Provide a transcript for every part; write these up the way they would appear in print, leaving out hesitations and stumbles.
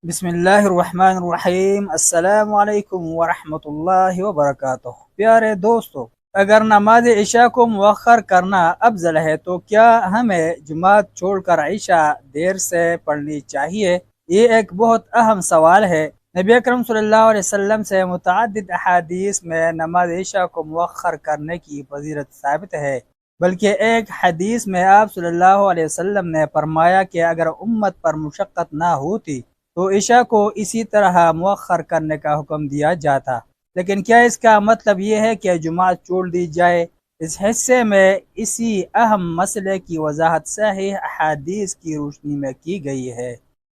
بسم اللہ الرحمن الرحیم۔ السلام علیکم ورحمۃ اللہ وبرکاتہ۔ پیارے دوستو، اگر نماز عشاء کو مؤخر کرنا افضل ہے تو کیا ہمیں جماعت چھوڑ کر عشاء دیر سے پڑھنی چاہیے؟ یہ ایک بہت اہم سوال ہے۔ نبی اکرم صلی اللہ علیہ وسلم سے متعدد احادیث میں نماز عشاء کو مؤخر کرنے کی فضیلت ثابت ہے، بلکہ ایک حدیث میں آپ صلی اللہ علیہ وسلم نے فرمایا کہ اگر امت پر مشقت نہ ہوتی تو عشاء کو اسی طرح مؤخر کرنے کا حکم دیا جاتا۔ لیکن کیا اس کا مطلب یہ ہے کہ جماعت چھوڑ دی جائے؟ اس حصے میں اسی اہم مسئلے کی وضاحت صحیح احادیث کی روشنی میں کی گئی ہے۔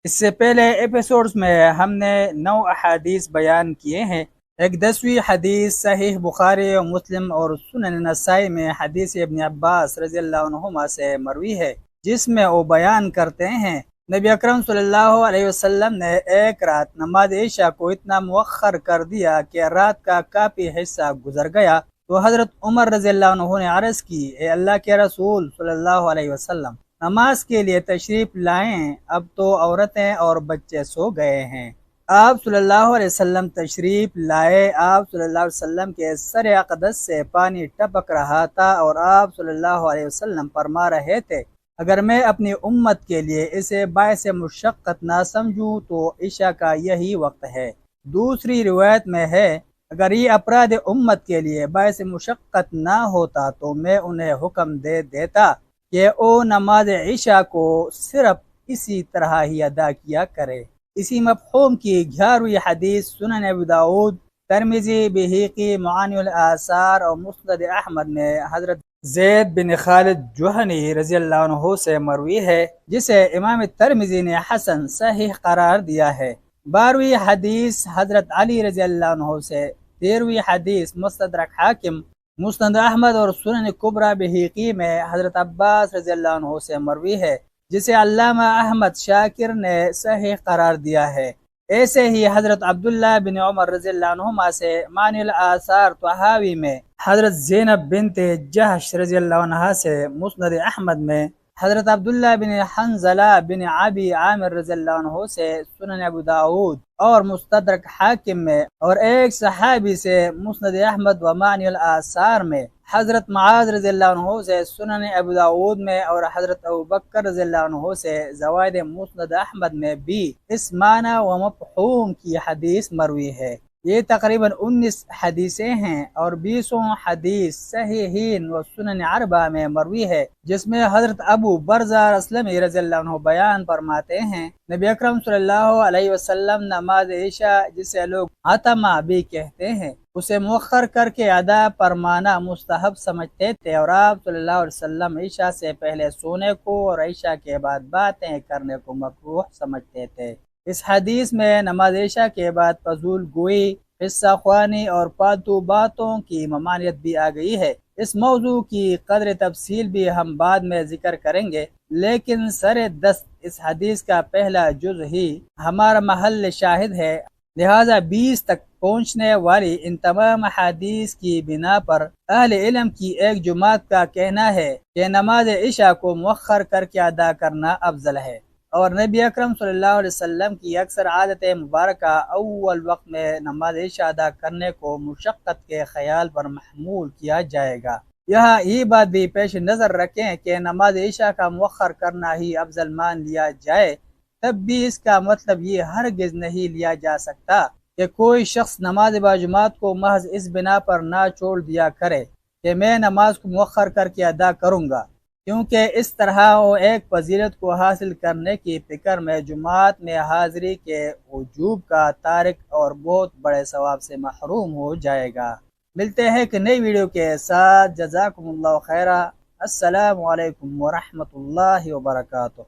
اس سے پہلے ایپیسوڈز میں ہم نے 9 احادیث بیان کیے ہیں۔ ایک 10ویں حدیث صحیح بخاری و مسلم اور سنن نسائی میں حدیث ابن عباس رضی اللہ عنہما سے مروی ہے، جس میں وہ بیان کرتے ہیں نبی اکرم صلی اللہ علیہ وسلم نے ایک رات نماز عشاء کو اتنا مؤخر کر دیا کہ رات کا کافی حصہ گزر گیا، تو حضرت عمر رضی اللہ عنہ نے عرض کی، اے اللہ کے رسول صلی اللہ علیہ وسلم، نماز کے لیے تشریف لائیں، اب تو عورتیں اور بچے سو گئے ہیں۔ آپ صلی اللہ علیہ وسلم تشریف لائے۔ آپ صلی اللہ علیہ وسلم کے سر اقدس سے پانی ٹپک رہا تھا اور آپ صلی اللہ علیہ وسلم فرما رہے تھے، اگر میں اپنی امت کے لیے اسے باعث مشقت نہ سمجھوں تو عشاء کا یہی وقت ہے۔ دوسری روایت میں ہے، اگر یہ افراد امت کے لیے باعث مشقت نہ ہوتا تو میں انہیں حکم دے دیتا کہ او نماز عشاء کو صرف اسی طرح ہی ادا کیا کرے۔ اسی مفہوم کی 11ویں حدیث سنن ابی داؤد، ترمذی، بہقی، معانی الآثار اور مسند احمد میں حضرت زید بن خالد جوہنی رضی اللہ عنہ سے مروی ہے، جسے امام ترمذی نے حسن صحیح قرار دیا ہے۔ 12ویں حدیث حضرت علی رضی اللہ عنہ سے۔ 13ویں حدیث مستدرک حاکم، مسند احمد اور سنن کبریٰ بہقی میں حضرت عباس رضی اللہ عنہ سے مروی ہے، جسے علامہ احمد شاکر نے صحیح قرار دیا ہے۔ ایسے ہی حضرت عبداللہ بن عمر رضی اللہ عنہما سے معانی الآثار طحاوی میں، حضرت زینب بنت جحش رضی اللہ عنہا سے مسند احمد میں، حضرت عبداللہ بن حنظلہ بن ابی عامر رضی اللہ عنہ سے سنن ابو داؤد اور مستدرک حاکم میں، اور ایک صحابی سے مسند احمد و معنی الآثار میں، حضرت معاذ رضی اللہ عنہ سے سنن ابو داؤد میں، اور حضرت ابوبکر رضی اللہ عنہ سے زوائد مسند احمد میں بھی اس معنی و مفہوم کی حدیث مروی ہے۔ یہ تقریباً 19 حدیثیں ہیں اور 20 حدیث صحیحین و سنن اربعہ میں مروی ہے، جس میں حضرت ابو برزہ اسلمی رضی اللہ عنہ بیان فرماتے ہیں، نبی اکرم صلی اللہ علیہ وسلم نماز عشاء، جسے لوگ عتمہ بھی کہتے ہیں، اسے مؤخر کر کے ادا فرمانا مستحب سمجھتے تھے، اور آپ صلی اللہ علیہ وسلم عشاء سے پہلے سونے کو اور عشاء کے بعد باتیں کرنے کو مکروہ سمجھتے تھے۔ اس حدیث میں نماز عشاء کے بعد فضول گوئی، قصہ خوانی اور فالتو باتوں کی ممانعت بھی آ گئی ہے۔ اس موضوع کی قدر تفصیل بھی ہم بعد میں ذکر کریں گے، لیکن سر دست اس حدیث کا پہلا جز ہی ہمارا محل شاہد ہے، لہذا 20 تک پہنچنے والی ان تمام حدیث کی بنا پر اہل علم کی ایک جماعت کا کہنا ہے کہ نماز عشاء کو مؤخر کر کے ادا کرنا افضل ہے، اور نبی اکرم صلی اللہ علیہ وسلم کی اکثر عادت مبارکہ اول وقت میں نماز عشاء ادا کرنے کو مشقت کے خیال پر محمول کیا جائے گا۔ یہاں یہ بات بھی پیش نظر رکھیں کہ نماز عشاء کا مؤخر کرنا ہی افضل مان لیا جائے، تب بھی اس کا مطلب یہ ہرگز نہیں لیا جا سکتا کہ کوئی شخص نماز باجماعت کو محض اس بنا پر نہ چھوڑ دیا کرے کہ میں نماز کو مؤخر کر کے ادا کروں گا، کیونکہ اس طرح وہ ایک فضیلت کو حاصل کرنے کی فکر میں جماعت میں حاضری کے وجوب کا تارک اور بہت بڑے ثواب سے محروم ہو جائے گا۔ ملتے ہیں ایک نئی ویڈیو کے ساتھ، جزاکم اللہ خیرہ۔ السلام علیکم ورحمۃ اللہ وبرکاتہ۔